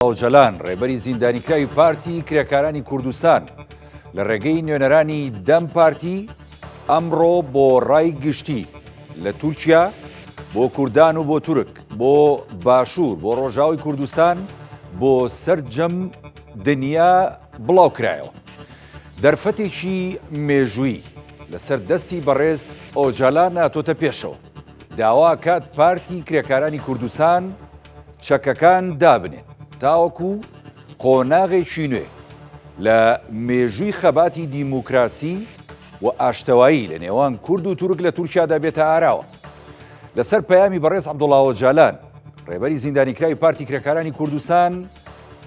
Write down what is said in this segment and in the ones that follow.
جەلان ڕێبەری زیندانیکراوی پارتی کرێکارانی کوردستان لە ڕێگەی نوێنەرانی دەم پارتی ئەمڕۆ بۆ ڕای گشتی لە تورکیا بۆ کوردان و بۆ تورک بۆ باشوور بۆ ڕۆژاوی کوردستان بۆ سەرجەم دنیا بڵاو کرایەوە. دەرفەتێکی مێژووی لەسەر دەستی بەڕێز ئۆجالان هاتۆتە پێشەوە. داوا کات پارتی کرێکارانی کوردستان چەکەکان دابنێت تاوەکو قۆناغێکی نوێ لە مێژووی خەباتی دیموکراسی و ئاشتەوایی لە نێوان کورد و تورک لە تورکیادا بێتە ئاراوە. لەسەر پەیامی بەڕێز عەبدوڵڵا ئۆجالان ڕێبەری زیندانیکراوی پارتی کرێکارانی کوردستان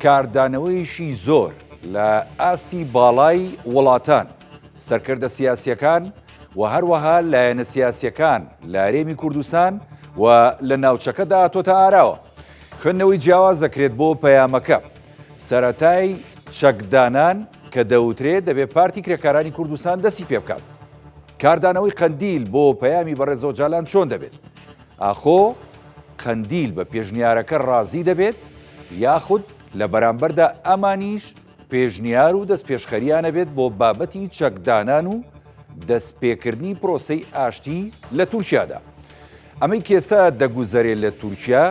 کاردانەوەیشی زۆر لە ئاستی باڵای وڵاتان، سەرکردە سیاسیەکان و هەروەها لایەنە سیاسیەکان لە هەرێمی کوردستان و لە ناوچەکەدا هاتۆتە ئاراوە. خوێندنەوەی جیاواز دەکرێت بۆ پەیامەکە سەرەتای چەکدانان کە دەوترێت دەبێت پارتی کرێکارانی کوردستان دەستی پێ بکات. کاردانەوەی قەندیل بۆ پەیامی بەڕێز ئۆجالان چۆن دەبێت؟ ئاخۆ قەندیل بە پێشنیارەکە ڕازی دەبێت یاخود لە بەرامبەردا ئەمانیش پێشنیار و دەستپێشخەریانە بێت بۆ بابەتی چەکدانان و دەستپێکردنی پرۆسەی ئاشتی لە تورکیادا. ئەمەی کێستا دەگوزارێت لە تورکیا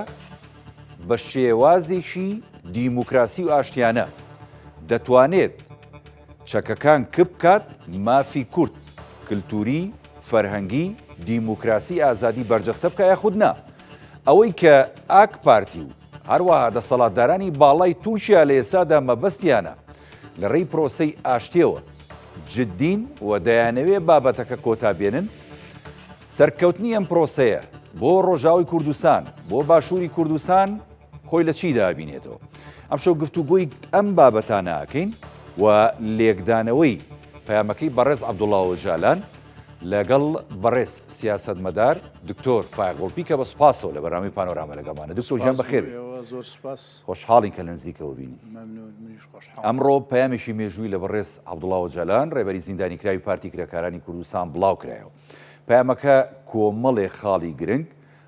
بە شێوازێکی دیموکراسی و ئاشتیانە دەتوانێت چەکەکان بکات مافی کورد، کلتوری، فەرهەنگی، دیموکراسی، ئازادی بەرجەستە بکە یاخود نا. ئەوەی کە ئاک پارتی و هەروەها دەسەڵاتدارانی باڵای تورکیا لە ئێسادا مەبەستیانە لە ڕێی پرۆسەی ئاشتیەوە جددین و دەیانەوێ بابەتەکە کۆتابێنن، سەرکەوتنی ئەم پرۆسەیە بۆ ڕۆژاوی کوردستان بۆ باشووری کوردستان خۆی لە چی دابینێتەوە. ئەمشەو گفتوگۆی ئەم بابەتانە ئەکەین و لێکدانەوەی پەیامەکەی بەڕێز عەبدوڵڵا ئۆجالان لەگەڵ بەڕێز سیاسەتمەدار دکتۆر فایقڵپی کە بە سوپاسەوە لە بەرنامەی پانۆرامە لەگەڵمانە. دکتۆر گیان بەخێر، خۆشحاڵین کە لە نزیکەوە بینی. ئەمڕۆ پەیامێکی مێژووی لە بەڕێز عەبدوڵڵا ئۆجالان ڕێبەری زیندانیکراوی پارتی کرێکارانی کوردستان بڵاو کرایەوە. پەیامەکە کۆمەڵێ خاڵی گرنگ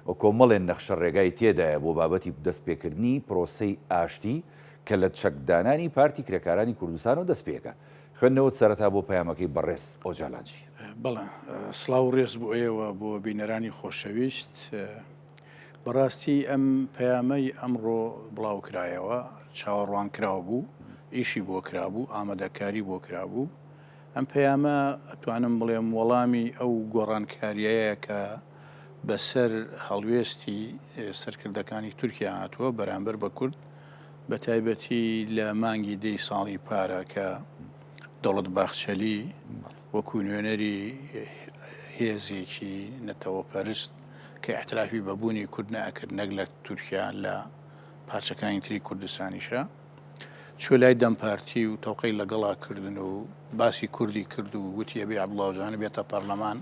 و کۆمەڵێن نەخشە ڕێگای تێدایە بۆ بابەتی دەستپێکردنی پرۆسەی ئاشتی کە لە چەکدانانی پارتی کرێکارانی کوردستان و دەستپێکە. خوێندنەوە سەرەتا بۆ پەیامەکەی بەڕێز ئۆجالانجی. بەڵێ، سڵاو ڕێز بۆ ئێوە بۆ بینەرانی خۆشەویست. بەڕاستی ئەم پەیامەی ئەمڕۆ بڵاو کرایەوە چاوەڕوان کراوە بوو، ئیشی بۆ کرابوو، ئامادەکاری بۆ کرابوو. ئەم پەیامە ئەتوانم بڵێم وەڵامی ئەو گۆڕانکاریەیە کە بەسەر هەڵوێستی سەرکردەکانی تورکیا هاتووە بەرامبەر بە کورد، بە تایبەتی لە مانگی دەی ساڵی پارە کە دەوڵەت باخچەلی وەکو نوێنەری هێزێکی نەتەوە پەرست کە احترافی بەبوونی کورد نەئەکرد نەک لە تورکیا لە پارچەکانی تری کوردستانیشە، چۆ لای دەمپارتی و تەوقەی لەگەڵا کردن و باسی کوردی کرد و وتی ئەبێ عەبدوڵڵا ئۆجالان بێتە پەرلەمان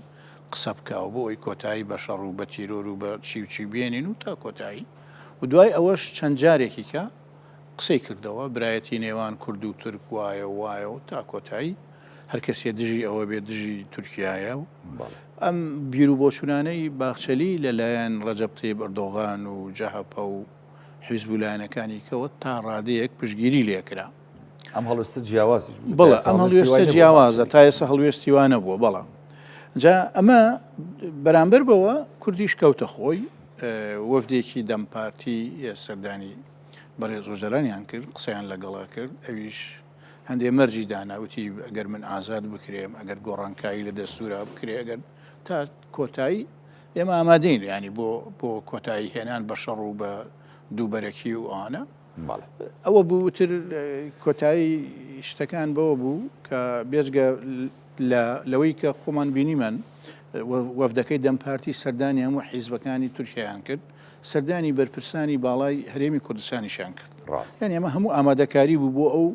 قسە بکاو بۆ ئەوی کۆتایی بە شەڕ و بە تیرۆر و بە چی و چی بێنین و تا کۆتایی. و دوای ئەوەش چەند جارێکی کە قسەی کردەوە برایەتی نێوان کورد و تورک وایە و تا کۆتایی هەر کەسێ دژی ئەوە بێت دژی تورکیایە. و ئەم بیر و بۆچوونانەی باخچەلی لەلایەن ڕەجەب تەیب ئەردۆغان و جەهەپە و حیزب و لایەنەکانی کەوە تا ڕادەیەک پشتگیری لێکرا. ئەم هەڵوێستە جیاوازیش بوو. بەڵێ، ئەم هەڵوێستە جیاوازە تا ئێستا هەڵوێستی وانە بووە. بەڵام جا ئەمە بەرامبەر بەوە کوردیش کەوتە خۆی. وەفدێکی دەمپارتی سەردانی بەڕێز ئۆجالانیان کرد، قسەیان لەگەڵا کرد. ئەویش هەندێ مەرجی داناوتی ئەگەر من ئازاد بکرێم، ئەگەر گۆڕانکایی لە دەستورا بکرێ، ئەگەر تا کۆتایی ئێمە ئامادەین، ینی بۆ کۆتایی هێنان بە شەڕ و بە دووبەرەکی و ئانە. ئەوە بووتر کۆتایی شتەکان بەوە بوو کە بێجگە لەوەی کە خۆمان بینیمان وەفدەکەی دەمپارتی سەردانی هەموو حیزبەکانی تورکیایان کرد، سەردانی بەرپرسانی باڵای هەرێمی کوردستانیشان کرد. یعنی ئەمە هەموو ئامادەکاری بوو بۆ ئەو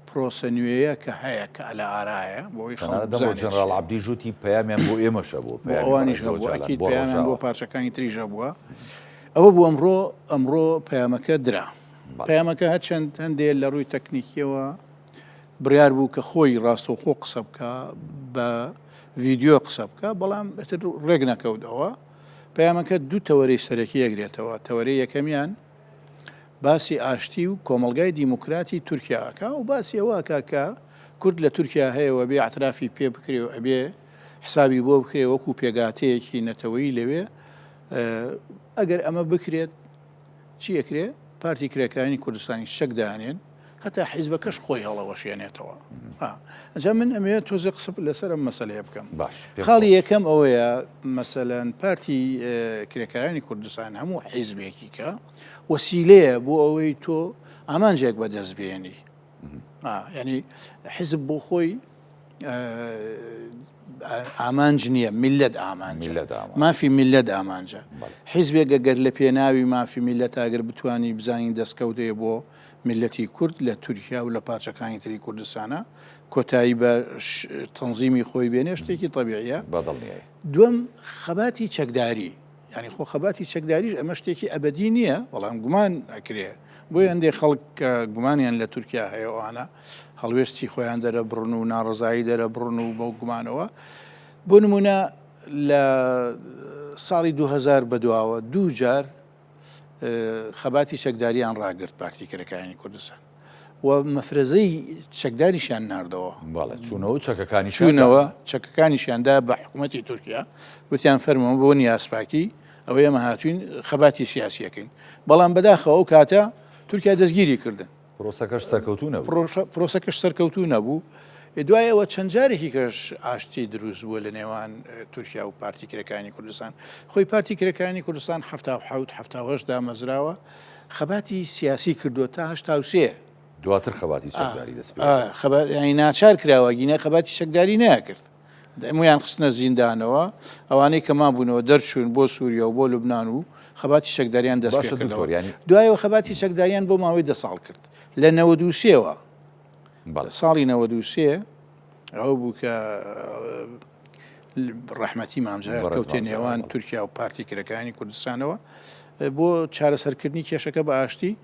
پرۆسە نوێیە کە هەیە کە لە ئارایە بۆی جەنەرال عەبدی ژووتی پەیامیان بۆ ئێمەشە بۆ ئەوانیش بوو، ئەکید پەیامیان بۆ پارچەکانی تریژە بووە. ئەوە بوو ئەمڕۆ پەیامەکە درا. پەیامەکە هەندێک لە ڕووی تەکنیکیەوە بڕیار بوو کە خۆی ڕاستەوخۆ قسە بکە، بە ڤیددیۆ قسە بکە، بەڵام ڕێک نەکەوتەوە. پەیامەکە دوو تەوەرەی سەرەکی ئەگرێتەوە. تەوەرەی یەکەمیان باسی ئاشتی و کۆمەلگای دیموکراتی تورکیاکە و باسی ئەوەکە کە کورد لە تورکیا هەیەەوە بێ ئاعترافی پێ بکرێ و ئەبێ حسابی بۆ بکرێ وەکو پێگاتەیەکی نەتەوەی لەوێ ئەگەر ئەمە بکرێت چی ئەکرێ پارتی کرێکانی کوردستانی شەکدانێن هەتا حیزبەکەش خۆی هەڵەوەشێنێتەوە ئەجا من ئەمێ تۆزە قسە لەسەر ئەم مەسەلەیە بکەم خاڵی یەکەم ئەوەیە مەسەلەن پارتی کرێکارانی کوردستان هەموو حیزبێکی کە وەسیلەیە بۆ ئەوەی تۆ ئامانجێک بەدەست بێنی ینی حیزب بۆ خۆی ئامانج نییە میلەت ئامانج مافی میلەت ئامانجە حیزبێکە گەر لە پێناوی مافی میلەت ئاگەر بتوانی بزانین دەستکەوتەیە بۆ میلەتی کورد لە تورکیا و لە پارچەکانی تری کوردستانە کۆتایی بە تەنزیمی خۆی بێنێ شتێکی طبیعیە دووەم خەباتی چەکداری ینی خۆ خەباتی چەکداریش ئەمە شتێکی ئەبدی نییە بەڵام گومان ئەکرێ بۆی هەندێ خەڵک گومانیان لە تورکیا هەیەوانە هەڵوێستی خۆیان دەرە بڕن و ناڕزایی دەرە بڕن و بەو گومانەوە بۆ نمونە لە ساڵی 2000 بەدواوە دوو جار خەباتی چەکداریان ڕاگرت پارتی کرێکارانی کوردستان و مەفرەزەی چەکداریشیان ناردەوە چوونەوە چەکەکانیشیاندا بە حکوومەتی تورکیا وتیان فەرمەوە بۆ نیاسپاکی ئەوەیە ئەمە هاتوین خەباتی سیاسیەکەین بەڵام بەداخەوە ئەو کاتە تورکیا دەستگیری کردن پرۆسەکەش سەرکەوتوو نەبوو دوای ئەوە چەند جارێکی کەش ئاشتی دروست بووە لە نێوان تورکیا و پارتی کرێکانی کوردستان خۆی پارتی کرێکانی کوردستان 1970 دامەزراوە خەباتی سیاسی کردووە تا 1970 دواتر خەباتی چەکداری ینی ناچار کراوە گینە خەباتی چەکداری نەکرد ئەمویان خستنە زیندانەوە ئەوانەی کەمان بوونەوە دەرچوون بۆ سووریا و بۆ لوبناان و خەباتی چەکداریان دەست پێ کردەوە دوایەوە خەباتی چەکداریان بۆ ماوەی 10 ساڵ کرد لە 93ەوە ساڵی 93 ئەو بوو کە ڕەحمەتی مامجار کەوتێ نێوان تورکیا و پارتی کرێکانی کوردستانەوە بۆ چارەسەرکردنی کێشەکە بە ئاشتی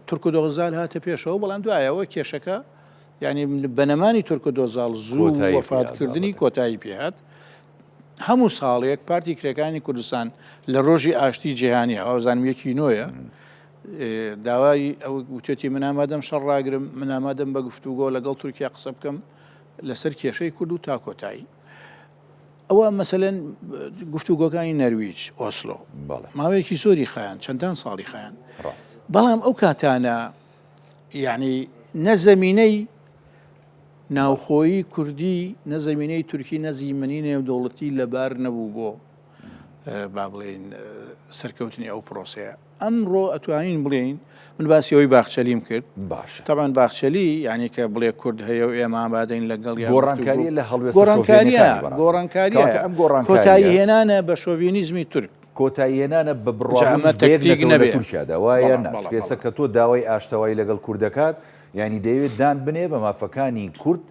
تورک و دۆزال هاتە پێشەوە بەڵام دوایەوە کێشەکە ینی بەنەمانی تورک و دۆزال زوو وەفاتکردنی کۆتایی پێهات هەموو ساڵێک پارتی کرێکانی کوردستان لە ڕۆژی ئاشتی جیهانی هاوزانویەکی نۆیە داوای ئەو وتێتی من ئامادەم شەڕ ڕاگرم من ئامادەم بە گفتوگۆ لەگەڵ تورکیا قسە بکەم لەسەر کێشەی کورد و تا کۆتایی ئەوە مەسەلەن گفتوگۆکانی نەرویج ئۆسلۆ ماوەیەکی زۆری خایان چەندان ساڵی خایان بەڵام ئەو کاتانە یعنی نەزەمینەی ناوخۆیی کوردی نەزەمینەی تورکی نەزیمەنی نێودەوڵەتی لەبار نەبوو بۆ با بڵێن سەرکەوتنی ئەو پرۆسەیە ئەمڕۆ ئەتوانین بڵێین من باسی ئەوی باخچەلیم کرد باش تاوان باخچەلی ینی کە بڵێ کورد هەیە و ئێمە ئامادەین لەگەڵ گۆڕانکاری لە گۆڕانکاریە کۆتایی هێنانە بە شۆڤینیزمی تورک کۆتاییێنانە بە بڕواڵ تورکیادا وایە پێسە کە تۆ داوای ئاشتەوایی لەگەڵ کوردەکات ینی دەیەوێت دان بنێ بە مافەکانی کورد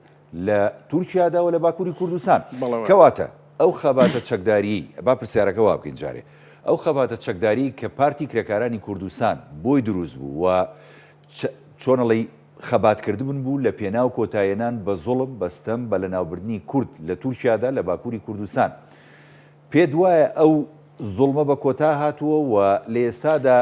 لە تورکیادا و لە باکووری کوردستان کەواتە ئەو خەباتە چەکداری با پرسیارەکە وا بکەین جارێ ئەو خەباتە چەکداری کە پارتی کرێکارانی کوردستان بۆی دروست بوو و چۆنەڵی خەباتکردبوون بوو لە پێناو کۆتاییێنان بە زوڵم بەستەم بە لەناوبردنی کورد لە تورکیادا لە باکووری کوردستان پێ دوایە ئەو زوڵمە بە کۆتا هاتووە و لە ئێستادا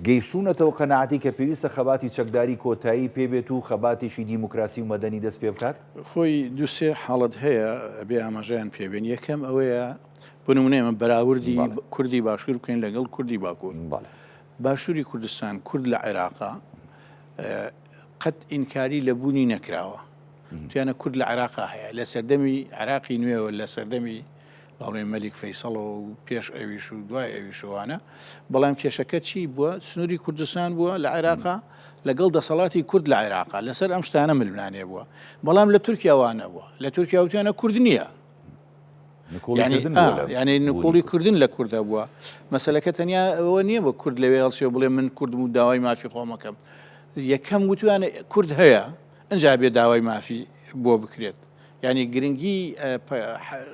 گەیشتوونەتەوە قەناعەتی کە پێویستە خەباتی چەکداری کۆتایی پێبێت و خەباتێکی دیموکراسی و مەدەنی دەست پێ بکات خۆی دووسێ حاڵەت هەیە ئەبێ ئاماژەیان پێبێن یەکەم ئەوەیە بۆ نمونەیە من بەراوردی کوردی باشوور بکەین لەگەڵ کوردی باکوور باشووری کوردستان کورد لە عێراقا قەت ئینکاری لە بوونی نەکراوە توانە کورد لە عێراقا هەیە لە سەردەمی عێراقی نوێەوە لە سەردەمی باڵێ مەلیک فەیسەڵەوە و پێش ئەویش و دوای ئەویشوانە بەڵام کێشەکە چی بووە سنووری کوردستان بووە لە عێراقا لەگەڵ دەسەڵاتی کورد لە عێراقا لەسەر ئەم شتانە ململانێ بووە بەڵام لە تورکیاوانە بووە لە تورکیاوتیانە کورد نییە ینی نکۆڵی کوردن لە کووردە بووە مەسلەکە تەنیا ئەوە نییە بۆ کورد لەوێ هەڵسێ بڵێ من کوردم و داوای مافی خۆمەکەم یەکەم وتوانە کورد هەیە ئەنجا بێ داوای مافی بۆ بکرێت ینی گرنگی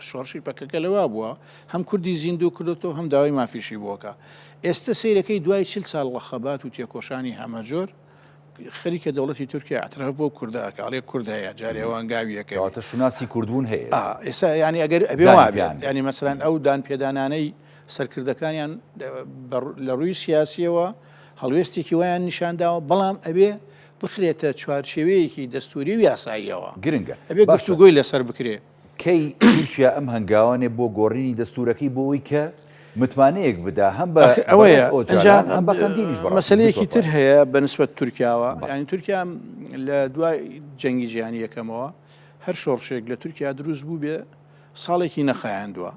شۆڕشی پەکەکە لەوا بووە هەم کوردی زیندوو کردوەوە هەم داوای مافیشی بووەکە ئێستا سیرەکەی دوای 40 ساڵ لە خەبات و تێکۆشانی هەمەجۆر خەریکە دەوڵەتی تورکیا اعتراف بۆ کوردەکە ئەڵێ کورد هەیە جارێ ئەوان گاویەکە شوناسی کوردبوون هەیە ئێستا ینی ئەگەر ئەبێ وابێت ینی مەسەرەن ئەو دان پێدانانەی سەرکردەکانیان لە ڕووی سیاسیەوە هەڵوێستێکی وایان نیشانداوە بەڵام ئەبێ بخرێتە چوارچێوەیەکی دەستوری و یاساییەوە گرنگە ئەبێ گفتوگۆی لەسەر بکرێ. کەی تورکیا ئەم هەنگاوانێ بۆ گۆڕینی دەستورەکەی بۆەوەی کە متمانەیەک بدا هەم بە هەم بە قەندیلیش مەسلەیەکی تر هەیە بەنسبەت تورکیاوە، ینی تورکیا لە دوای جەنگی جیهانی یەکەمەوە هەر شۆڕشێک لە تورکیا دروست بوو بێ ساڵێکی نەخایاندووە.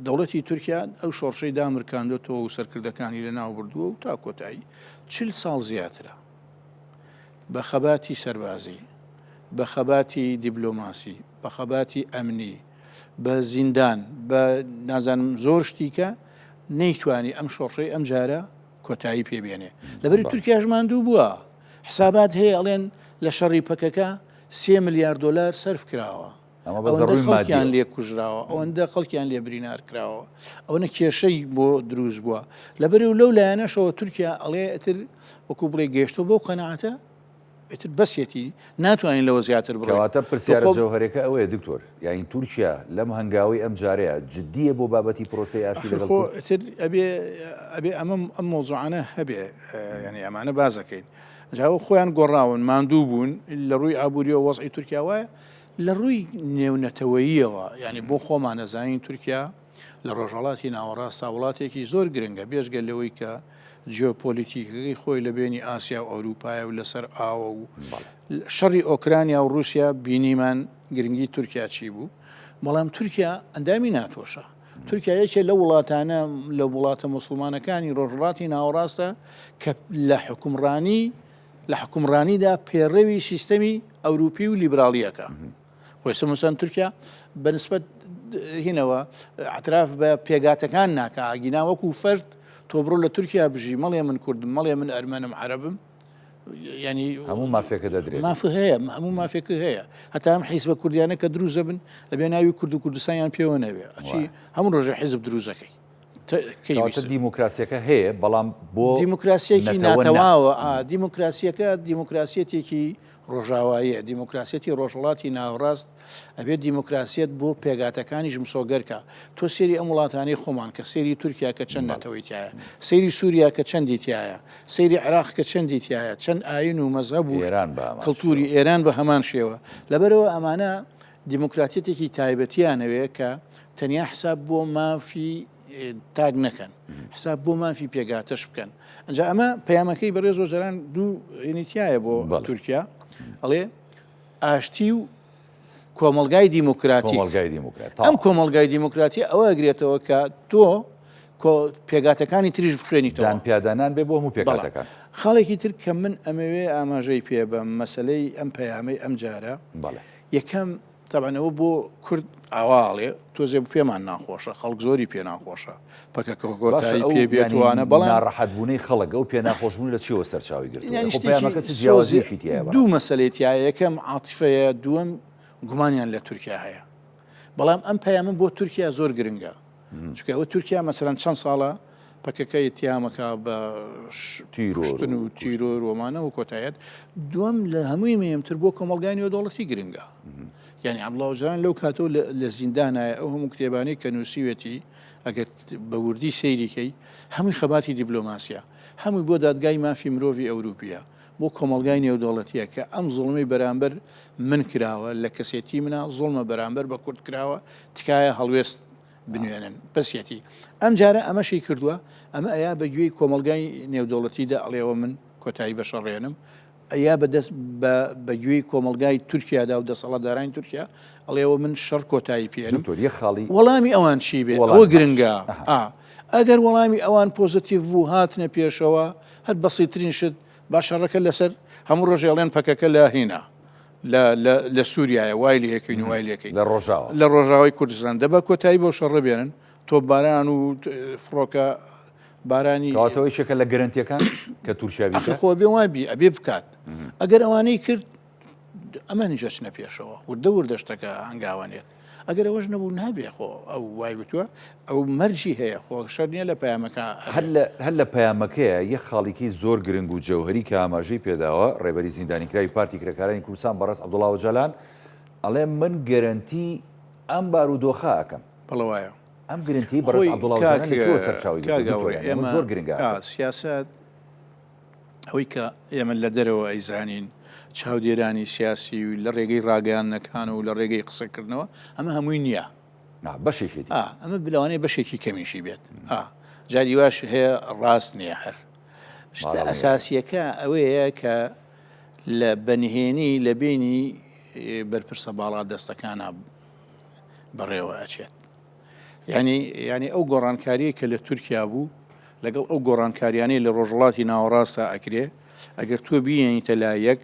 دەوڵەتی تورکیا ئەو شۆڕشەی دامرکاندوێتەوە و سەرکردەکانی لە ناو بردووە و تا کۆتایی 40 ساڵ زیاترە بە خەباتی سەربازی، بە خەباتی دیبلۆماسی، بە خەباتی ئەمنی، بە زیندان، بە نازانم زۆر شتیکە نەیتوانی ئەم شۆڕشەی ئەم جارە کۆتایی پێبێنێ. لەبەری تورکیا ماندوو بووە، حسابات هەیە ئەڵێن لە شەڕی پەکەکە 3 ملیار دلار سەرف کراوە، خەڵکیان لێ کوژراوە، ئەوەندە خەڵکیان لێ برینار کراوە، ئەوەنە کێشەی بۆ دروست بووە. لەبەر و لەو لایەنەشەوە تورکیا ئەڵێ ئەتر وەکو بڵێ گەیشتۆ بۆ قەنەعەتە ئیتر بەسێتی ناتوانین لەوە زیاتر بڕاتە پرسیارە جەوهەرەکە ئەوەیە دکتۆر، یاین تورکیا لەم هەنگاوی ئەم جارەیە جددیە بۆ بابەتی پرۆسی ئاشتی لەگەڵ ئەبێ ئەم مۆزوعانە هەبێ، ینی ئەمانە بازەکەین جاوە خۆیان گۆڕاون ماندوو بوون لە ڕووی ئابوووریەوە وەزعی تورکیا وایە لە ڕووی نێونەتەوەییەوە، ینی بۆ خۆمان نەزانین تورکیا لە ڕۆژهەڵاتی ناوەڕاستە وڵاتێکی زۆر گرنگە بێژگە لەوەی کە جیۆپۆلیتیکەکەی خۆی لە بینی ئاسیا و ئەوروپایە و لەسەر ئاوە و شەڕی ئۆکرانیا و رووسیا بینیمان گرنگی تورکیا چی بوو، بەڵام تورکیا ئەندامی ناتۆشە. تورکیا یەکێ لە وڵاتانە لە وڵاتە موسڵمانەکانی ڕۆژهەڵاتی ناوەڕاستە کە لە حکومڕانیدا پێڕەوی سیستەمی ئەوروپی و لیبرالیەکە. خۆی سموسان تورکیا بەنسبەت هینەوە ئەتراف بە پێگاتەکان ناکە، ئاگینا وەکو فەرد تۆ بڕۆ لە تورکیا بژی مەڵێ من کوردم، مەڵێ من ئەرمەنم عەرەبم، ینی هەموو مافێکە دەدرێت، مافە هەیە، هەموو مافێکە هەیە، هەتا ئەم حیزبە کوردیانە کە دروست دەبن ئەبێ ناوی کورد و کوردستانیان پێوە نەوێ، ئەچی هەموو ڕۆژە حیزب دروستەکەی. دیموکراسیەکە هەیە بەڵام بۆ دیموکراسیەکی ناتەواوە. دیموکراسیەکە دیموکراسیەتێکی ڕۆژاواییە، دیموکراسیەتی ڕۆژهڵاتی ناوەڕاست ئەبێت دیموکراسیەت بۆ پێگاتەکانیش مسۆگەرکە. تۆ سێری ئەم وڵاتانی خۆمان کە سێری تورکیا کە چەند ناتەوەی تایە، سێری سووریا کە چەندی تایە، سێری عێراق کە چەندی تایە، چەند ئاین و مەزهەب و کەڵتوری ئێران بە هەمان شێوە. لەبەرەوە ئەمانە دیموکراتیەتێکی تایبەتیانەوێ کە تەنیا حساب بۆ مافی تاگ نەکەن، حساب بۆ مافی پێگاتەش بکەن. ئەنجا ئەمە پەیامەکەی بەڕێز وەزەران دوو ینیتیایە بۆ تورکیا، ئەڵێ ئاشتی و کۆمەلگای دیموکراتی. ئەم کۆمەلگای دیموکراتی ئەوە ئەگرێتەوە کە تۆ پێگاتەکانی تریش بخوێنیتەوە، پیادانان بێ بۆ هەموو پێگاتەکان. خاڵێکی تر کە من ئەمەوێ ئاماژەی پێ بە مەسلەی ئەم پەیامەی ئەم جارە یەکەم تەبانەوە بۆ کورد ئاواڵێ تۆزێ پێمان ناخۆشە، خەڵک زۆری پێ ناخۆشە پەکەکەگۆتایی پێ بێتوانە، بەڵام ناڕەحەتبوونەی خەڵک ئەو پێ ناخۆشبوون لە چیەوە سەرچاوی گرتووە دوو مەسلێتیایە، یەکەم عاتیفەیە، دووەم گومانیان لە تورکیا هەیە. بەڵام ئەم پەیامە بۆ تورکیا زۆر گرنگە، چونکە ئەوە تورکیا مەسەرەن چەند ساڵە پەکەکەی تیامەکە بە تیرۆشتن و تیرۆر ومانە و کۆتایەت. دووەم لە هەمووی مهمتر بۆ کۆمەلگای نێودەوڵەتی گرنگە، یعنی عەبدوڵڵا ئۆجەلان لەو کاتەوە لە زیندانایە ئەو هەموو کتێبانەی کە نووسیوێتی ئەگەر بە وردی سەیریکەی هەمووی خەباتی دیبلۆماسیە، هەمووی بۆ دادگای مافی مرۆڤی ئەوروپیە، بۆ کۆمەلگای نێودەوڵەتیە کە ئەم زوڵمی بەرامبەر من کراوە لە کەسێتی منە، زوڵمە بەرامبەر بە کورد کراوە، تکایە هەڵوێست بنوێنن بەسیەتی. ئەم جارە ئەمەشی کردووە، ئەمە ئەیا بەگوێی کۆمەلگای نێودەوڵەتیدا ئەڵێەوە من کۆتایی بەشەڕێنم، ئەیا بەدەست بەگوێی کۆمەلگای تورکیادا و دەسەڵاتدارانی تورکیا ئەڵێەوە من شەڕ کۆتایی پێێنم. وەڵامی ئەوان چی بێ؟ ئەوە گرنگە. ئەگەر وەڵامی ئەوان پۆزتیڤ بوو هاتنە پێشەوە، هەر بەسیترین شت با شەڕەکە لەسەر هەموو ڕۆژێڵێن پەکەکە لە هێنا لە سووریایە وای لەکەین و وای لەکەین لە ڕۆژاوای کوردستان دەبە کۆتایی بۆ شەڕە بێنن، تۆ باران و فڕۆکە بارانی کاتەوەی شەکە لە گەرنتیەکان کە تورکیا خۆ بێ وابی ئەبێ بکات. ئەگەر ئەوانەی کرد ئەمە نیجەچنە پێشەوە وردە وردەشتەکە هەنگاوانێت، ئەگەر ئەوەش نەبوو نابێ خۆ ئەو وای وتووە ئەو مەرجی هەیە، خۆ شەر نییە لە پەیامەکە. هەر لە پەیامەکەیە یەک خاڵێکی زۆر گرنگ و جەوهەری کە ئاماژەی پێداوە ڕێبەری زیندانیکراوی پارتی کرێکارانی کوردستان بەڕاست عەبدوڵڵا ئۆجەلان ئەڵێ من گەرەنتی ئەم بارودۆخە ئەکەم. بەڵێ وایە ئەم گرنتی بەڕاست عەبدوڵڵا ئۆجەلان لە چۆ سەرچاوی گرتووە؟ زۆر گرنگە. سیاست 40 ئەوەی کە ئێمە لە دەرەوە ئەیزانین چاودێرانی سیاسی و لە ڕێگەی ڕاگەیاندنەکان و لە ڕێگەی قسەکردنەوە ئەمە هەمووی نییە بەشێکی ئەمە بلەوانەیە بەشێکی کەمیشی بێت جاری واش هەیە ڕاست نییە هەر شتە ئەساسیەکە ئەوەیە کە لە بەنهێنی لە بینی بەرپرسە باڵا دەستەکانە بەڕێوە ئەچێت ینی ئەو گۆڕانکاریە کە لە تورکیا بوو لەگەڵ ئەو گۆڕانکاریانەی لە ڕۆژڵاتی ناوەڕاستە ئەکرێ ئەگەر تۆ بیێنیتە لایەک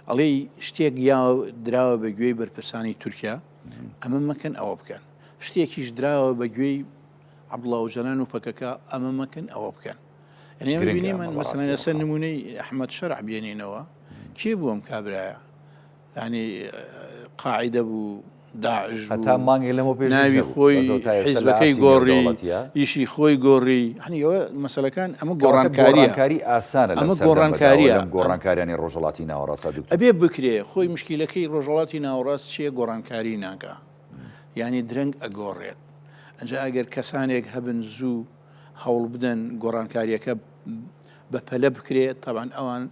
ئەڵێ شتێک یا دراوە بە گوێی بەرپرسانی تورکیا ئەمە مەکەن ئەوە بکەن شتێکیش دراوە بە گوێی عەبدوڵڵا ئۆجەلان و پەکەکە ئەمە مەکەن ئەوە بکەن ئەمە بینیمان مەسەڵەن لەسەر نمونەی ئەحمەد شەرع بێنینەوە کێ بوو ئەم کابرایە ینی قاعیدە بوو داعش هەتا مانگی لەمە پێش ناوی خۆی حیزبەکەی گۆڕی ئیشی خۆی گۆڕی هەنیەوە مەسەلەکان ئەمە گۆڕانکاری ئاسانە ئەمە گۆڕانکاریە گۆڕانکاریانی ڕۆژهڵاتی ناوەڕاستە ئەبێ بکرێ خۆی مشکیلەکەی ڕۆژهڵاتی ناوەڕاست چیە گۆڕانکاری ناکە ینی درەنگ ئەگۆڕێت ئەنجا ئەگەر کەسانێک هەبن زوو هەوڵ بدەن گۆڕانکاریەکە بەپەلە بکرێت تاوان ئەوان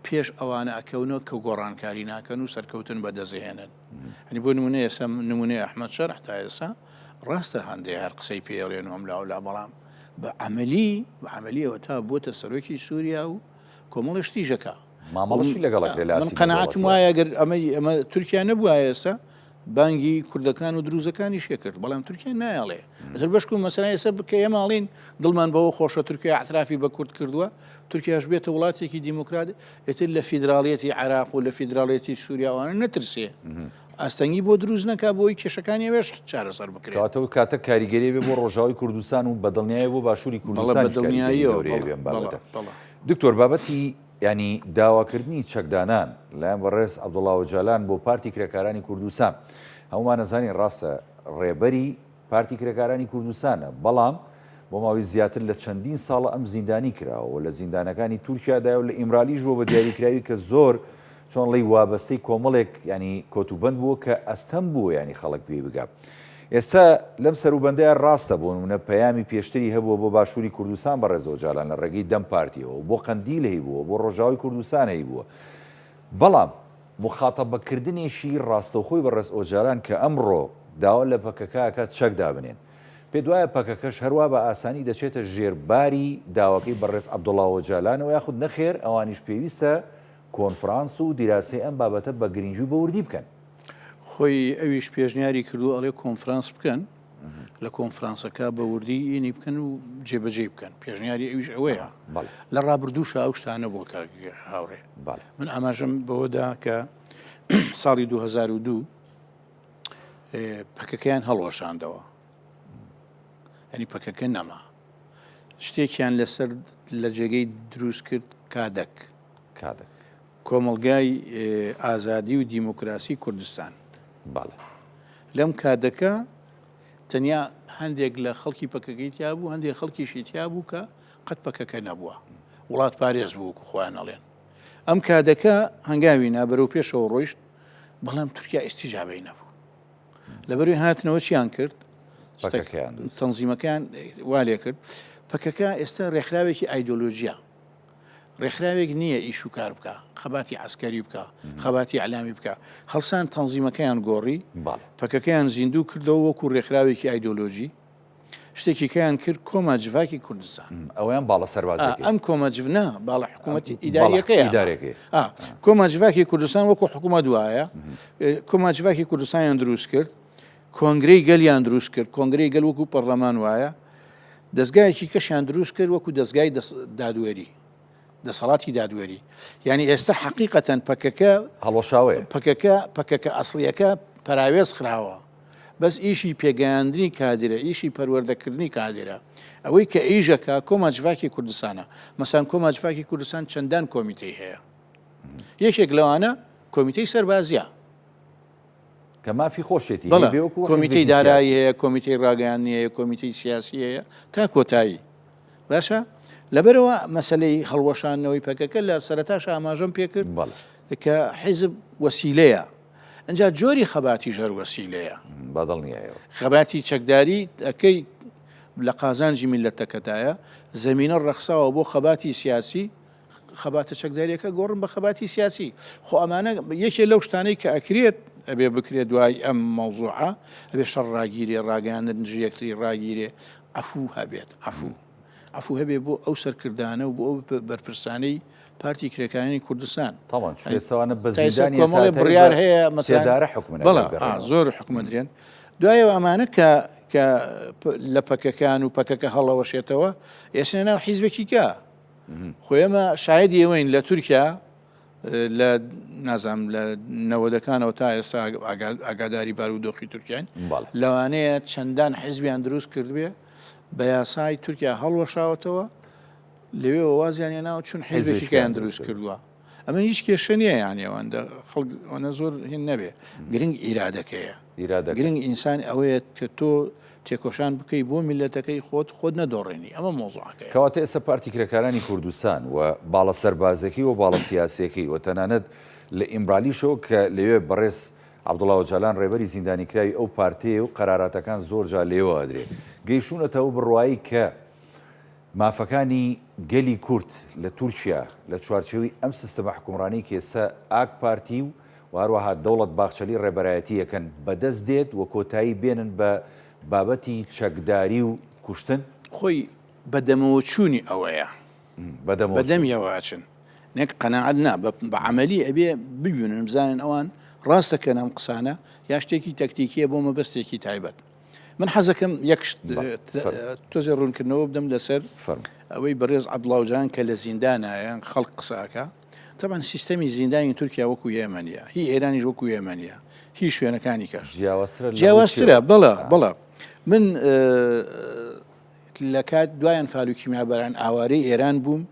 پێش ئەوانە ئەکەونەوە کە گۆڕانکاری ناکەن و سەرکەوتن بەدەزێنن هەنی بۆ نمونە ئێستا نمونەی ئەحمەد شەرع تا ئێستا ڕاستە هەندێک هەر قسەی پێڵێن و ئەملاولا بەڵام بە عملیەوە تا بۆتە سەرۆکی سووریا و کۆمەڵشتی ژەکە مامەڵشی لەگەڵک من قەنەعەتم وایە ئەگەر ئەمە تورکیا نەبووە ئێستا بانگی کوردەکان و دروزەکانی شێکرد بەڵام تورکیا نایڵێ ئەتر بەشک و مەسەلای ئێستا بکە ئێماڵین دڵمان بەوە خۆشە تورکیا اعترافی بە کورد کردووە تورکیاش بێتە وڵاتێکی دیموکرات ئێتر لە فیدراڵیەتی عێراق و لە فیدراڵیەتی سووریاوانە نەترسێ ئاستەنگی بۆ دروست نەکا بۆی کێشەکانی وێش چارەسەر بکرێتەوە کاتە کاریگەری بێ بۆ ڕۆژاوی کوردستان و بەدڵنیایی بۆ باشووری کوردستان دکتۆر بابەتی ینی داواکردنی چەکدانان لایەن بەڕێز عەبدوڵڵا ئۆجەلان بۆ پارتی کرێکارانی کوردستان هەمومان نەزانین ڕاستە ڕێبەری پارتی کرێکارانی کوردستانە بەڵام بۆ ماوەی زیاتر لە چەندین ساڵە ئەم زیندانی کراوە لە زیندانەکانی تورکیادایە و لە ئیمرالیش بۆ بە دیاریکراوی کە زۆر چۆن ڵێی وابەستەی کۆمەڵێک ینی کۆتوبەند بووە کە ئەستەم بووە ینی خەڵک پێی بگات ئێستا لەم سەروبەندەیە ڕاستە بۆ نمونە پەیامی پێشتری هەبووە بۆ باشووری کوردستان بەڕێز ئۆجەلان لە ڕێگەی دەم پارتیەوە بۆ قەندیل هەیبووە بۆ ڕۆژاوی کوردستان هەیبووە بەڵام مخاتەبەکردنێکی ڕاستەوخۆی بەڕێز ئۆجەلان کە ئەمڕۆ داوا لە پەکەکەکە چەک دابنێن پێ دوایە پەکەکەش هەروە بە ئاسانی دەچێتە ژێرباری داواکەی بەڕێز عەبدوڵڵا ئۆجەلانەوە یاخود نەخێر ئەوانیش پێویستە کۆنفرانس و دیراسی ئەم بابەتە بە گرنگی و بە وردی بکەن خۆی ئەویش پێشنیاری کردو ئەڵێ کۆنفرانس بکەن لە کۆنفرانسەکە بە وردی ئینی بکەن و جێبەجێ بکەن پێشنیاری ئەویش ئەوەیە لە ڕابردووشە ئەو شتانە بۆ هاوڕێ من ئاماژەم بەوەدا کە ساڵی 2002 پەکەکەیان هەڵوەشاندەوە ئەنی پەکەکە نەما شتێکیان لەسەر لە جێگەی دروست کرد کادەک کۆمەڵگای ئازادی و دیموکراسی کوردستان لەم کادەکە تەنیا هەندێک لە خەڵکی پەکەکەی تیا بوو هەندێک خەڵکیشی تیا بوو کە قەت پەکەکە نەبووە وڵات پارێز بوو خۆیان ئەڵێن ئەم کادەکە هەنگاوی نابەرەو پێشەوە ڕۆیشت بەڵام تورکیا ئیستیجابەی نەبوو لەبەروی هاتنەوە چیان کرد تەنزیمەکان وا لێ کرد پەکەکە ئێستا ڕێکخراوێکی ئایدۆلۆژیە ڕێکخراوێک نییە ئیش و کار بکە خەباتی عسکەری بکە خەباتی علامی بکە هەڵسان تەنزیمەکەیان گۆڕی پەکەکەیان زیندوو کردەوە وەکو ڕێکخراوێکی ئایدۆلۆژی شتێکی کەیان کرد کۆمەجڤاکی کوردستان ئەویان باڵە سەربازەکە ئەم کۆمەجڤنە باڵە حکوومەتی ئیداریەکەی کۆمەجڤاکی کوردستان وەکو حکوومەت دوایە کۆمەجڤاکی کوردستانیان دروست کرد کۆنگرەی گەلیان دروست کرد کۆنگرەی گەل وەکو پەرلەمان وایە دەستگایەکی کەشیان دروست کرد وەکو دەستگای دادوەری دەسەڵاتی دادوەری یعنی ئێستا حەقیقەتەن پەکەکە هەڵۆشاوەیە پەکەکە ئەسڵیەکە پەراوێز خراوە بەس ئیشی پێگەیاندنی کادرە ئیشی پەروەردەکردنی کادرە ئەوەی کە ئیژەکە کۆمەجڤاکی کوردستانە مەسان کۆمەجڤاکی کوردستان چەندان کۆمیتەی هەیە یەکێک لەوانە کۆمیتەی سەربازیە کە مافی خۆشێتی کۆمیتەی دارایی هەیە کۆمیتەی ڕاگەیاندنی هەیە کۆمیتەی سیاسی هەیە تا کۆتایی باشە لەبەرەوە مەسلەی هەڵوەشانەوەی پەکەکە لە سەرەتاش ئاماژەم پێکرد کە حیزب وەسیلەیە ئەنجا جۆری خەباتی ژەر وەسیلەیە خەباتی چەکداری ئەەکەی لە قازانجی میلەتەکەتایە زەمینە ڕەخساوە بۆ خەباتی سیاسی خەباتە چەکداریەکە گۆڕن بە خەباتی سیاسی خۆ ئەمانە یەکێ لەو شتانەی کە ئەکرێت ئەبێ بکرێت دوای ئەم مەوزوعە ئەبێ شەڕ ڕاگیرێ ڕاگەاندن یەکتری ڕاگیرێ ئەفوو هەبێت ئەفوو هەبێ بۆ ئەو سەرکردانە و بۆ ئەو بەرپرسانەی پارتی کرێکانی کوردستان تاوان سەوانە بە زیندانی بڕیار هەیە سێدارە حکومە زۆر حکومە درێن دوایەوە ئەمانە کە لە پەکەکان و پەکەکە هەڵەوەشێتەوە ئێستا ناو حیزبێکی کە خۆیمە شاید ئێوەین لە تورکیا لە نازام لە نەوەدەکانەوە تا ئێستا ئاگاداری بارودۆخی تورکیان لەوانەیە چەندان حیزبیان دروست کردبێ بە یاسای تورکیا هەڵوەشاوەتەوە لەوێ وازیانە ناو چون حیزبێکیان دروست کردووە ئەمە هیچ کێشە نییە یان ئەوەندە خەڵکانە زۆر هێن نەبێ گرنگ ئیرادەکەیە گرنگ ئینسان ئەوەیە کە تۆ تێکۆشان بکەی بۆ میلەتەکەی خۆت نەدۆڕێنی ئەمە مۆزوعەکەی کەواتە ئێستا پارتی کرێکارانی کوردستان و باڵە سەربازەکەی و باڵە سیاسەکەی و تەنانەت لە ئیمرالیشەوە کە لەوێ بەڕێز عەبدوڵڵا ئۆجالان ڕێبەری زیندانیکراوی ئەو پارتیە و قەراراتەکان زۆر جا لێوە ئەدرێ گەیشتونەتەوە بڕوایی کە مافەکانی گەلی کورد لە تورکیا لە چوارچێوی ئەم سیستەمە حکومڕانی کە ئێستا ئاک پارتی و هەروەها دەوڵەت باخچەلی ڕێبەرایەتی یەکەن بەدەست دێت و کۆتایی بێنن بە بابەتی چەکداری و کوشتن خۆی بەدەمەوە چوونی ئەوەیە بەدەمیەوەچن نێک قەناعەت نا بە عەمەلی ئەبێ ببینن بزانن ئەوان ڕاستەکەن ئەم قسانە یا شتێکی تەکتیکیە بۆ مەبەستێکی تایبەت من حەزەکەم یەک تۆزێ ڕوونکردنەوە بدەم لەسەر ئەوەی بەڕێز عەبدوڵڵا ئۆجالان کە لە زیندانایان خەڵک قساکە طبعا سیستەمی زیندانی تورکیا وەکو یەمەنیە هی ئێرانیش وەکو یەمەنیە هی شوێنەکانی کەش جیاوازترە بەڵە من لە کات دوایان فالوکیمیابەران ئاوارەی ئێران بووم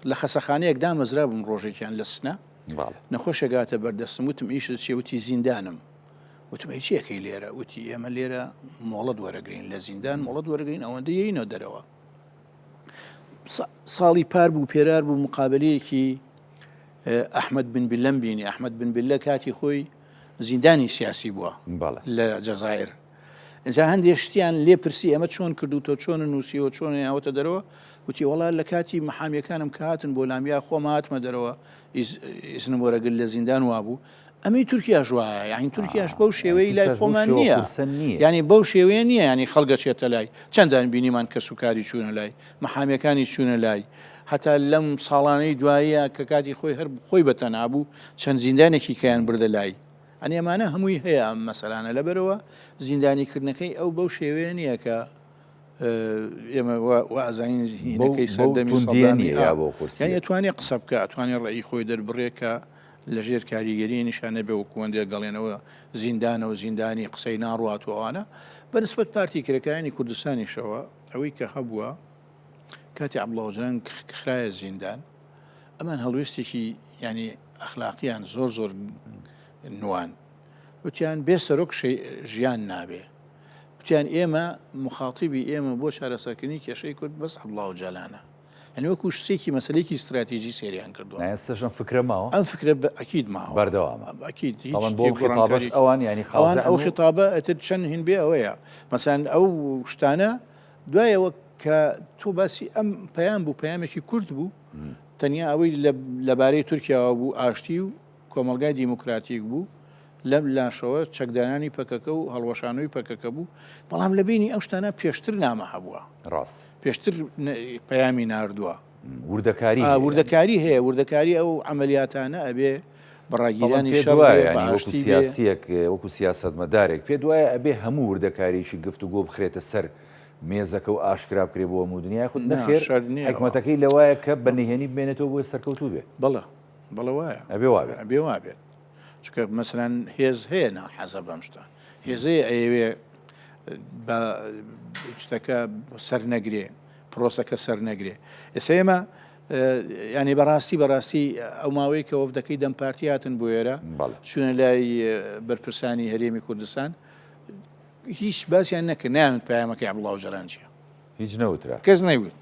لە خەسەخانەیەک دامەزرا بووم ڕۆژێکیان لە سنە نەخۆشەگاتە بەردەستم وتم ئیش چێوتی زیندانم وتم هیچ یەکەی لێرە وتی ئێمە لێرە مۆڵەت وەرەگرین لە زیندان مۆڵەت وەرەگرین ئەوەندە یەینەوە دەرەوە ساڵی پار بوو پێرار بوو مقابلەیەکی ئەحمەد بن بلەم بینی ئەحمەد بن بلە کاتی خۆی زیندانی سیاسی بووە لە جەزایر اینجا هەندێک شتیان لێ پرسی ئەمە چۆن کردو تۆ چۆن نووسیەوە چۆن ئەوەتە دەرەوە وتی وەڵا لە کاتی مەحامیەکانم کە هاتن بۆ لامیا خۆم هاتمە دەرەوە ئیزنم وەرەگرت لە زیندان وابوو ئەمەی تورکیاش وایە یعنی تورکیاش بەو شێوەی لای خۆمان نییە ینی بەو شێوەیە نییە ینی خەڵگە چێتە لای چەندان بینیمان کە سوکاری چوونە لای مەحامیەکانی چوونە لای حتا لەم ساڵانەی دواییە کە کاتی خۆی هەر خۆی بەتەنها بوو چەند زیندانێکی کەیان بردە لای ئەنی ئەمانە هەمووی هەیە ئەم مەسەلانە لەبەرەوە زیندانیکردنەکەی ئەو بەو شێوەیە نییە کە ئێمە وازانین هینەکەی سەردەمی سەڵدانی یان ئەتوانێت قسە بکە ئەتوانێت ڕێی خۆی دەربڕێکە لە ژێر کاریگەری نیشانە بێ وەکوەندێک گەڵێنەوە زیندانە و زیندانی قسەی ناڕاتوەوانە بەنسبەت پارتی کرێکارانی کوردستانیشەوە ئەوەی کە هەبووە کاتی عەبدوڵڵا ئۆجالان خرایە زیندان ئەمان هەڵوێستێکی ینی ئەخلاقیان زۆر نوان وتیان بێ سەرۆک ژیان نابێ وتیان ئێمە مخاطبی ئێمە بۆ چارەسەرکردنی کێشەی کورد بەس عەبدوڵڵا ئۆجالانە ئەنی وەکو شتێکی مەسەلەیەکی استراتیژی سێریان کردووە ئێستاشم فکرە ماوە ئەم فکرە ئەکید ماوە بەردەوامە ئەکید بۆ خیتابەش ئەوان ینی خاوەن ئەو خیتابە ئەتر چەند هین بێ ئەوەیە مەسەلەن ئەو شتانە دوایەوە کە تۆ باسی ئەم پەیام بوو پەیامێکی کورد بوو تەنیا ئەوەی لەبارەی تورکیاوە بوو ئاشتی و کۆمەلگای دیموکراتیک بوو لەم لاشەوە چەکدانانی پەکەکە و هەڵوەشانەوەی پەکەکە بوو بەڵام لە بینی ئەو شتانە پێشتر نامە هەبووە ڕاست پێشتر پەیامی ناردووە وردەکاری هەیە وردەکاری ئەو عملیاتانە ئەبێ بەڕاگیرانی وەکو سیاسیەک وەکو سیاسەتمەدارێک پێ دوایە ئەبێ هەموو وردەکاریشی گفتوگۆ بخرێتە سەر مێزەکە و ئاشکرا بکرێ بۆ هەموو دنیای خود نەخێر حکومەتەکەی لەوایە کە بەنهێنی بمێنێتەوە بۆی سەرکەوتوو بێ بەڵە وایە ئەبێ وابێت چکە مەسەلەن هێز هەیە ناحەزە بەم شتە هێزەیە ئەیەوێ بە شتەکە سەر نەگرێ پرۆسەکە سەر نەگرێ ئێستا ئێمە ینی بەڕاستی ئەو ماوەی کە وەفدەکەی دەم پارتی هاتن بۆ ئێرە چونە لای بەرپرسانی هەرێمی کوردستان هیچ باسییان نەکرد ناوێت پەیامەکەی عەبدوڵڵا ئۆجالان چییە هیچ نەوترا کەس نەیوت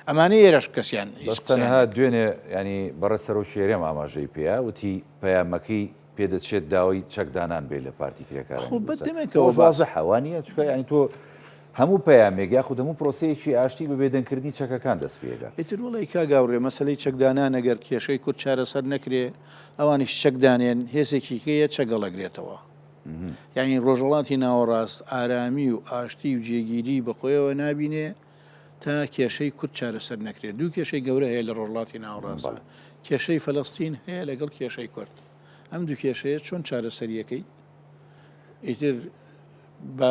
ئەمانەی ئێرەش کەسیان بەستەنها دوێنێ ینی بەڕێ سەرۆک شێرێم ئاماژەی پێیا وتی پەیامەکەی پێدەچێت داوای چەکدانان بێت لە پارتی کرێکاران بەدەمێکەوە بازە حەوانیە چکە ینی تۆ هەموو پەیامێک یاخود هەموو پرۆسەیەکی ئاشتی بە بێدەنگکردنی چەکەکان دەست پێدا. ئیتر وڵی کاگاوڕێ مەسلەی چەکدانان ئەگەر کێشەی کورد چارەسەر نەکرێ ئەوانیش چەکدانێن هێزێکی کەیە چەگەڵەگرێتەوە. یعنی ڕۆژەڵاتی ناوەڕاست ئارامی و ئاشتی و جێگیری بەخۆیەوە نابینێ تا کێشەی کورد چارەسەر نەکرێت. دوو کێشەی گەورە هەیە لە ڕۆژڵاتی ناوەڕاستە، کێشەی فەلەستین هەیە لەگەڵ کێشەی کورد. ئەم دوو کێشەیە چۆن چارەسەریەکەی ئیتر بە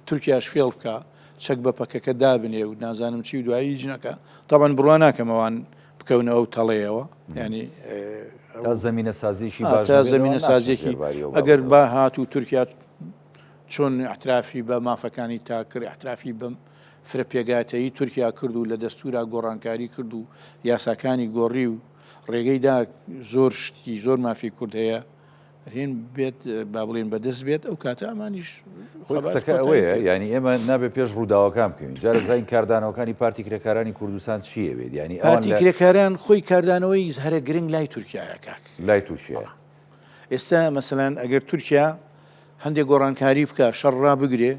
تورکیاش فێڵ بکە چەک بە پەکەکە دابنێ و نازانم چی و دوایی جنەکە تاوان بڕوان ناکەمەوان بکەونەوە و تەڵەیەوە ینی تا زمینە سازیشی باش تا زمینە سازیێکی ئەگەر با هات و تورکیا چۆن احترافی بە مافەکانی تاکرد احترافی بەم فرە پێگاتایی تورکیا کرد و لە دەستورا گۆڕانکاری کرد و یاساکانی گۆڕی و ڕێگەیدا زۆر شتی زۆر مافی کورد هەیە هێن بێت با بڵێن بەدەست بێت ئەو کاتە ئەمانیش قسەکە ئەوەیە ینی ئێمە نابێت پێش ڕووداوەکان بکەین جارە زین کاردانەوەکانی پارتی کرێکارانی کوردستان چیە بێت ینی پارتی کرێکاران خۆی کاردانەوەی هەرە گرنگ لای تورکیایە کاک لای تووشیە ئێستا مەسەلەن ئەگەر تورکیا هەندێک گۆڕانکاری بکە شەڕا بگرێ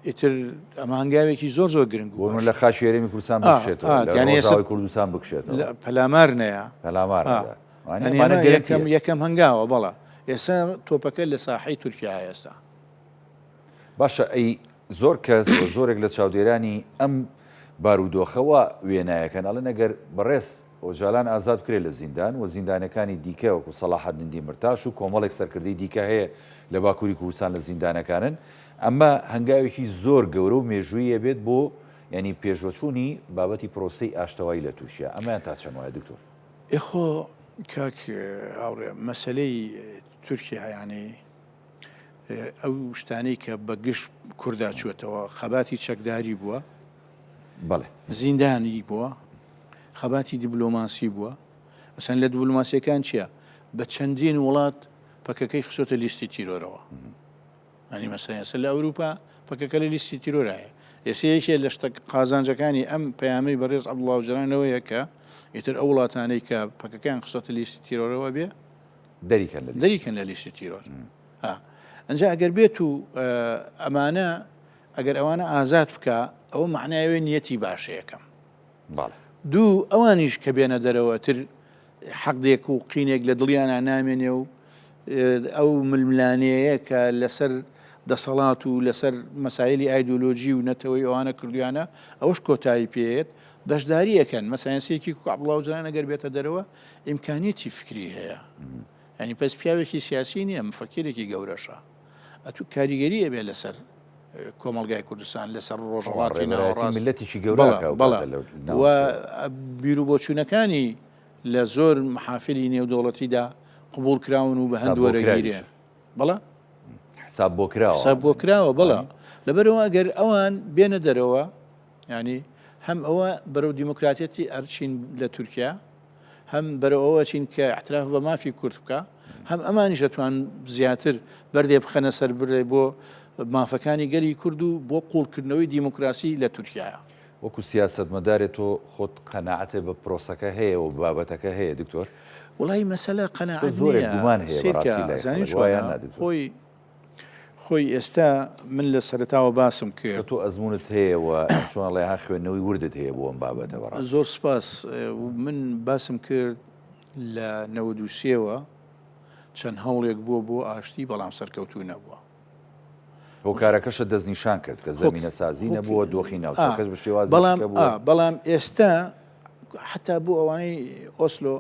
ئیتر ئەمە هەنگاوێکی زۆر زۆر گرنگ بوون لە خاش هێرێمی کوردستان بکشێتەوە کوردستان بکشێتەوە پەلامار نەیە پەلامار یەکەم هەنگاوە بەڵە ئێستا تۆپەکە لە ساحەی تورکیا ئێستا باشە ئەی زۆر کەس زۆرێک لە چاودێرانی ئەم بارودۆخەوە وێنایەکەن ئەڵێن ئەگەر بەڕێز ئۆژالان ئازاد بکرێت لە زیندان و زیندانەکانی دیکە وەکو سەلاحەدین دیمرتاش و کۆمەڵێک سەرکردەی دیکە هەیە لە باکووری کوردستان لە زیندانەکانن ئەمە هەنگاوێکی زۆر گەورە و مێژوویە بێت بۆ ینی پێشوەچوونی بابەتی پرۆسەی ئاشتەوایی لە تووشیە ئەمەیان تا چەمەوە دکتۆر ئێخۆ کاک ئاوڕێ مەسلەی تورکیا ینی ئەو شتانەی کە بە گشت کووردا چوێتەوە خەباتی چەکداری بووە بەڵێ زیندانی بووە خەباتی دیبلۆماسی بووە مەسەن لە دیبلۆماسیەکان چییە بە چەندین وڵات پەکەکەی خسۆتە لیستی تیرۆرەوە ئەنی مەسەلەن لە ئەوروپا پەکەکە لە لیستی تیرۆرایە ئێسەیەکێ لە شتە قازانجەکانی ئەم پەیامەی بەڕێز عەبدوڵڵا ئۆژەلانەوەیە کە ئیتر ئەو وڵاتانەی کە پەکەکەیان خسۆتە لیستی تیرۆرەوە بێ دەریکەن لە لیستی تیرۆر ئەنجا ئەگەر بێت و ئەمانە ئەگەر ئەوانە ئازاد بکە ئەوە معناوێ نیەتی باشەیەکەم دوو ئەوانیش کە بێنە دەرەوە تر حەقدێک و قینێک لە دڵیانە نامێنێ و ئەو ململانەیە کە لەسەر دەسەڵات و لەسەر مەسایلی ئایدۆلۆژی و نەتەوەی ئەوانە کردویانە ئەوەش کۆتایی پێێت بەشداریەکەن مەسەیەنسێکی عەبدوڵڵا ئۆژەلان ئەگەر بێتە دەرەوە ئیمکانیەتی فکری هەیە ینی پس پیاوێکی سیاسی نییە مفەکرێکی گەورەشە ئەتو کاریگەریە بێ لەسەر کۆمەلگای کوردستان لەسەر ڕۆژەڵاتی ناوەڕاستیلەتێکی گەورە و بیر و بۆچوونەکانی لە زۆر محافلی نێودەوڵەتیدا قبول کراون و بە هەندوەرەگیرێن بەڵە حساب بۆ کراوە بەڵە لەبەرەوە ئەگەر ئەوان بێنە دەرەوە ینی هەم ئەوە بەرەو دیموکراتێتی ئەرچین لە تورکیا هەم بەرەوەوە چین کە احتراف بە مافی کورد بکە هەم ئەمانیش دەتوان زیاتر بەردێ بخەنە سەر بڕێ بۆ مافەکانی گەلی کورد و بۆ قوڵکردنەوەی دیموکراسی لە تورکیاە وەکو سیاسەتمەدارێت تۆ خۆت قەناعەتێ بە پرۆسەکە هەیە و بابەتەکە هەیە دکتۆر وڵی مەسەلە قەناعەت زۆرێک گومان هەیە خۆی ئێستا من لە سەرتاوە باسم کرد تۆ ئەزمونت هەیەەوە چۆنڵێ ها خوێندنەوەی وردت هەیە بۆ ئەم بابەتە بەڕاست زۆر سپاس من باسم کرد لە 93ەوە چەند هەوڵێک بووە بۆ ئاشتی بەڵام سەرکەوتوو نەبووە هۆکارەکەشە دەستنیشان کرد کە زەمینە سازی نەبووە دۆخی ناوچەکەش بە شێوازی بەڵام ئێستا حتا بۆ ئەوانەی ئۆسلۆ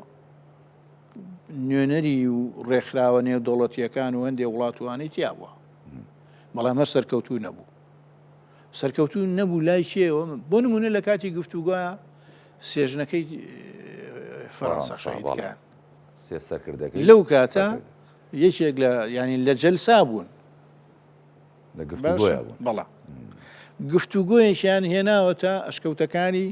نوێنەری و ڕێکخراوە نێودەوڵەتیەکان و هەندێک وڵاتوانەی تیا بووە بەڵام هەر سەرکەوتوو نەبوو لای کێوە بۆ نمونە لە کاتی گفتوگوایە سێژنەکەی فەڕەنسا شەهیدکران لەو کاتە یەکێک لە ینی لە جەلسا بوون لە گفتوگۆیە بوون بەڵا گفتوگۆیەکیان هێناوەتە ئەشکەوتەکانی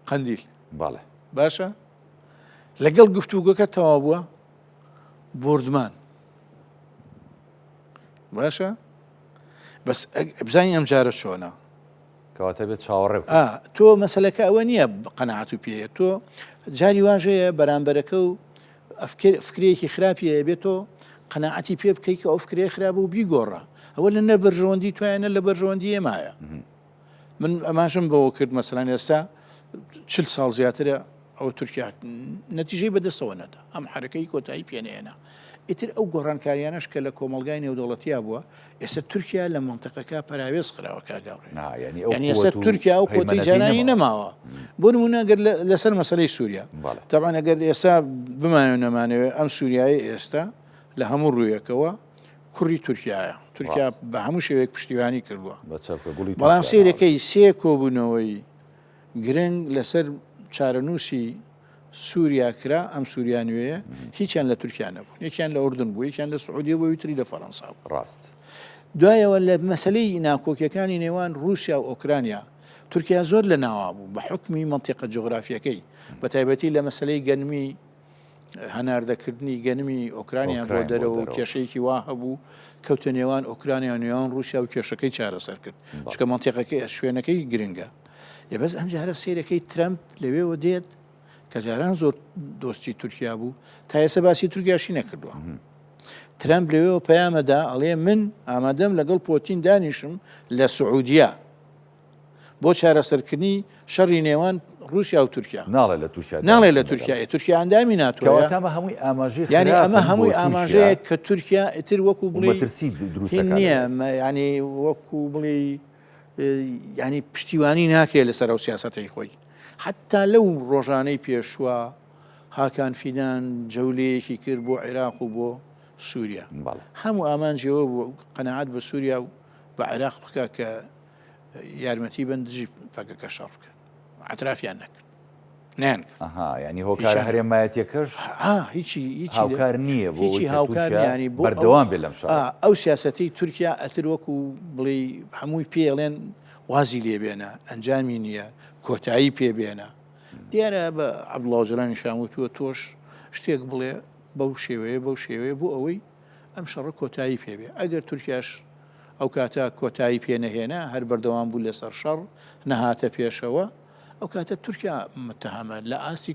قەندیل باڵێ باشە لەگەڵ گفتوگۆکە تەواو بووە بردمان باشە بەس بزانین ئەم جارە چۆنە کەواتە بێت چاوەڕێ تۆ مەسەلەکە ئەوە نییە قەناعەت و پێیە تۆ جاری واژەیە بەرامبەرەکە و فکرێکی خراپیە بێت تۆ قەناعەتی پێ بکەیت کە ئەو فکرێ خراپە و بیگۆڕە ئەوە لە نەبەرژەوەندی توانە لە بەرژەوەندی ئێمایە من ئەماشم بەوە کرد مەسەلەن ئێستا 40 ساڵ زیاترە ئەو تورکیا نەتیجەی بەدەستەوە نەدا ئەم حرەکەی کۆتایی پێنێنە ئیتر ئەو گۆڕانکاریانەش کە لە کۆمەلگای نێودەوڵەتیە بووە ئێستا تورکیا لە منتەقەکە پەراوێز خراوە کاگاڕێ یعنی ئێستا تورکیا ئەو خۆتی جانایی نەماوە بۆ نمونە ئەگەر لەسەر مەسەلەی سووریا تەبعاً ئەگەر ئێستا بمانێ نەمانەوێت ئەم سووریایی ئێستا لە هەموو ڕوویەکەوە کوڕی تورکیایە تورکیا بە هەموو شێوەیەک پشتیوانی کردووە بەڵام سیرەکەی سێ کۆبوونەوەی گرنگ لەسەر چارەنووسی سووریا کرا ئەم سووریانوەیە هیچیان لە تورکیا نەبوو یەکیان لە ئوردن بوو یەکیان لە سعودیە بۆ ویتری لە فەڕەنسا بوو ڕاست دوایەوە لە مەسلەی ناکۆکیەکانی نێوان رووسیا و ئۆکرانیا تورکیا زۆر لە ناوا بوو بە حکمی منتیقە جغرافیەکەی بە تایبەتی لە مەسلەی گەنمی هەناردەکردنی گەنمی ئۆکرانیا بۆ دەرەوە و کێشەیەکی وا هەبوو کەوتە نێوان ئۆکرانیا نێوان رووسیا و کێشەکەی چارەسەر کرد چکە منتیقەکەی شوێنەکەی گرنگە بەس ئەم جارە سیرەکەی ترەمپ لەوێوە دێت کە جاران زۆر دۆستی تورکیا بوو تا ئێستا باسی تورکیاشی نەکردووە ترەمپ لەوێەوە پەیامەدا ئەڵێ من ئامادەم لەگەڵ پۆتین دانیشم لە سعودیا بۆ چارەسەرکردنی شەڕی نێوان رووسیا و تورکیا ناڵێ لە تورکیا تورکیا ئەندامی ناتوانێت ینی ئەمە هەمووی ئاماژەیە کە تورکیا ئیتر وەکو بڵێ نییە ینی وەکو بڵێ ینی پشتیوانی ناکرێت لەسەر ئەو سیاسەتەی خۆی حتا لەو ڕۆژانەی پێشوە هاکان فیدان جەولەیەکی کرد بۆ عێراق و بۆ سووریا هەموو ئامانجیەوە بۆ قەنەعەت بە سووریا و بە عێراق بکە کە یارمەتی بەندژی پەکەکە شەڕ بکە ئەترافیان نەکرد نیان ینی هۆکار هەرێمایەتیەکەش هیچی هاوکار نییە بۆ هیچی هاوکار ینی بەردەوام بێ لەم شەڕ ئەو سیاسەتی تورکیا ئەتر وەکو بڵێ هەمووی پێڵێن وازی لێبێنە ئەنجامی نییە کۆتایی پێبێنە دیارە بە عەبدوڵڵا ئۆجەلانی شاموتووە تۆش شتێک بڵێ بەو شێوەیە بۆ ئەوەی ئەم شەڕە کۆتایی پێبێ ئەگەر تورکیاش ئەو کاتە کۆتایی پێنەهێنا هەر بەردەوام بوو لەسەر شەڕ نەهاتە پێشەوە ئەو کاتە تورکیا متتەهەمە لە ئاستی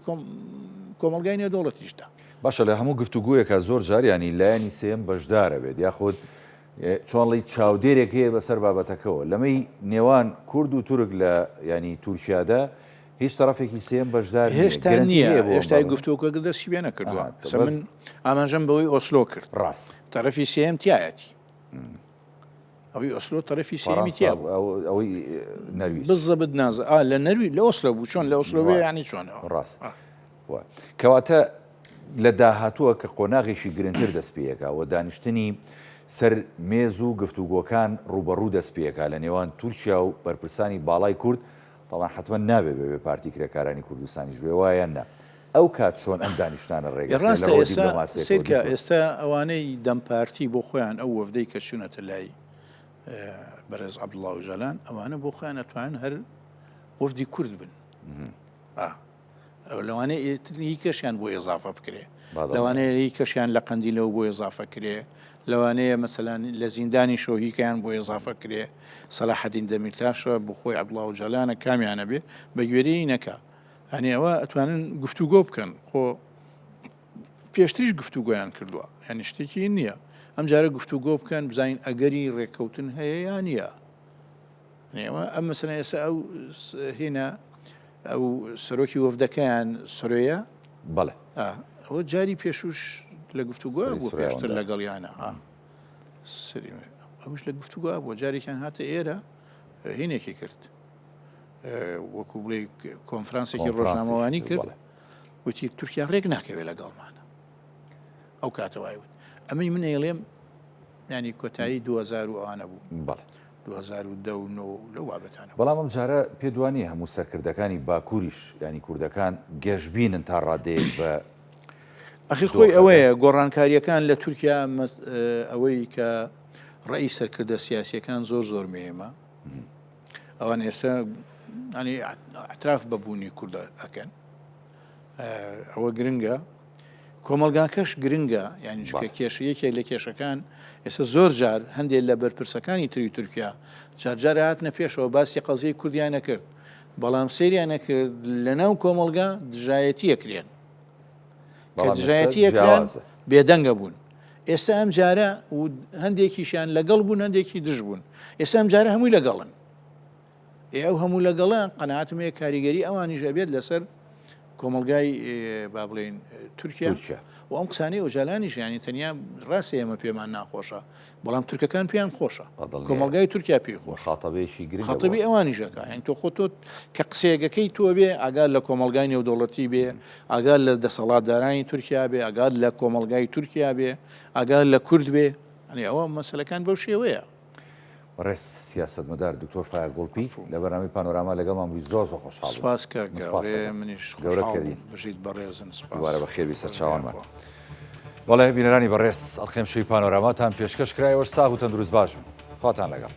کۆمەلگای نێودەوڵەتیشدا باشە لە هەموو گفتوگویەکە زۆر جاریانی لایەنی سێم بەشدارە بێت یاخود چۆنڵی چاودێرێک هەیە بەسەر بابەتەکەەوە لەمەی نێوان کورد و تورک لە ینی تورکیادا هیچ تەرەفێکی سێم بەشدار هێشتا نییە هێشتای گفتوکە دەستی بێ نەکردووە من ئاماژەم بەوەی ئۆسلۆ کرد ڕاست تەرەفی سێم تایەتی ئەوی ئۆسلۆ تەرەفی سێمی تیا ئەوەی نەوی بزەبت نازە لە نەروی لە ئۆسلۆ بوو چۆن لە ئۆسلۆوێ ینی چۆنەوە ڕاست کەواتە لە داهاتووە کە قۆناغێکی گرنگتر دەست پێیەکە و دانیشتنی سەر مێز و گفتوگۆکان ڕوبەڕوو دەست پێیەکە لە نێوان تورکیا و بەرپرسانی باڵای کورد طبعا حتمما نابێت بێ پارتی کرێکارانی کوردستانیش بێ وایە نە ئەو کات چۆن ئەم دانیشتانە ڕێگە ڕاستە ئێستا ئەوانەی دەمپارتی بۆ خۆیان ئەو وەفدەی کە چوونەتە لای بەرز عەبدوڵڵا ئۆجەلان ئەوانە بۆ خۆیان ئەتوانن هەر وەفدی کورد بن لەوانەیە هی کەشیان بۆ ئێزافە بکرێ لەوانەیە هی کەشیان لە قەندیلەوە بۆ ئێزافە کرێ لەوانەیە مەسەلەن لە زیندانی شۆهیکەیان بۆ ئێزافە کرێ سەلاحەدین دەمیرتاشە بۆ خۆی عەبدوڵڵا ئۆجەلانە کامیانە بێ بە گوێرەی نەکا هەنی ئەوە ئەتوانن گفتوگۆ بکەن خۆ پێشتریش گفتوگۆیان کردووە یعنی شتێکی نییە ئەم جارە گفتوگۆ بکەن بزانین ئەگەری ڕێککەوتن هەیە یان نییە ئەم مەسەلەن ئێستا ئەو هێنا ئەو سەرۆکی وەفدەکەیان سرۆیە بەڵێ ئەوە جاری پێشوش لە گفتوگۆ بۆ پێشتر لەگەڵیانە ئەوش لە گفتوگۆ بۆ جارێکیان هاتە ئێرە هینێکی کرد وەکو بڵێ کۆنفرانسێکی ڕۆژنامەوانی کرد وتی تورکیا ڕێک ناکەوێت لەگەڵمانە ئەو کاتەوای وت ئەمەی من ئێڵێم ینی کۆتایی 2000 ئەوانە بوو بەڵێ 2010 لەو بابەتانە بەڵام ئەم جارە پێ دوانی هەموو سەرکردەکانی باکووریش ینی کوردەکان گەشتبینن تا ڕادەیەک بە ئەخیر خۆی ئەوەیە گۆڕانکاریەکان لە تورکیا ئەوەی کە ڕێی سەرکردە سیاسیەکان زۆر مهمە ئەوان ئێستا ینی ئەتراف بەبوونی کوردە ئەکەن ئەوە گرنگە کۆمەلگاکەش گرنگە یعنی چکە کێشەیەکێک لە کێشەکان ئێستا زۆر جار هەندێک لە بەرپرسەکانی تری تورکیا جار هاتنە پێشەوە باسی قەزیی کوردیان نەکرد بەڵام سەیریان نەکرد لە ناو کۆمەلگا دژایەتی ئەکرێن کە دژایەتی ئەکرێن بێدەنگە بوون ئێستا ئەم جارە و هەندێکیشیان لەگەڵ بوون هەندێکی دژ بوون ئێستا ئەم جارە هەمووی لەگەڵن ئەو هەموو لەگەڵە قەنەعاتمەیە کاریگەری ئەوانیش ئەبێت لەسەر کۆمەلگای با بڵێن تورکیا و ئەم قسانەی ئۆژالانیش ینی تەنیا ڕاستی ئێمە پێمان ناخۆشە بەڵام تورکەکان پێیان خۆشە کۆمەلگای تورکیا پێی خۆش خاتەبێکی گرنگ خاتەبی ئەوانیشەکە یان تۆ خۆتۆ کە قسێگەکەی تۆ بێ ئاگال لە کۆمەلگای نێودەوڵەتی بێ ئاگال لە دەسەڵاتدارانی تورکیا بێ ئاگال لە کۆمەلگای تورکیا بێ ئاگال لە کورد بێ ئەنی ئەوە مەسەلەکان بەو شێوەیە ڕێز سیاسەتمەدار دکتۆر فایە گۆڵپی لە بەرنامەی پانۆراما لەگەڵمان بووی زۆر خۆشحاڵ سپاس کە منیش گەورەت کردین بژیت بەڕێزن دوبارە بەخێوی سەرچاوانمان بەڵێ بینەرانی بەڕێز ئەڵخێم شەوی پانۆراماتان پێشکەش کرایەوە ساغ و تەندروست باش بن خواتان لەگەڵ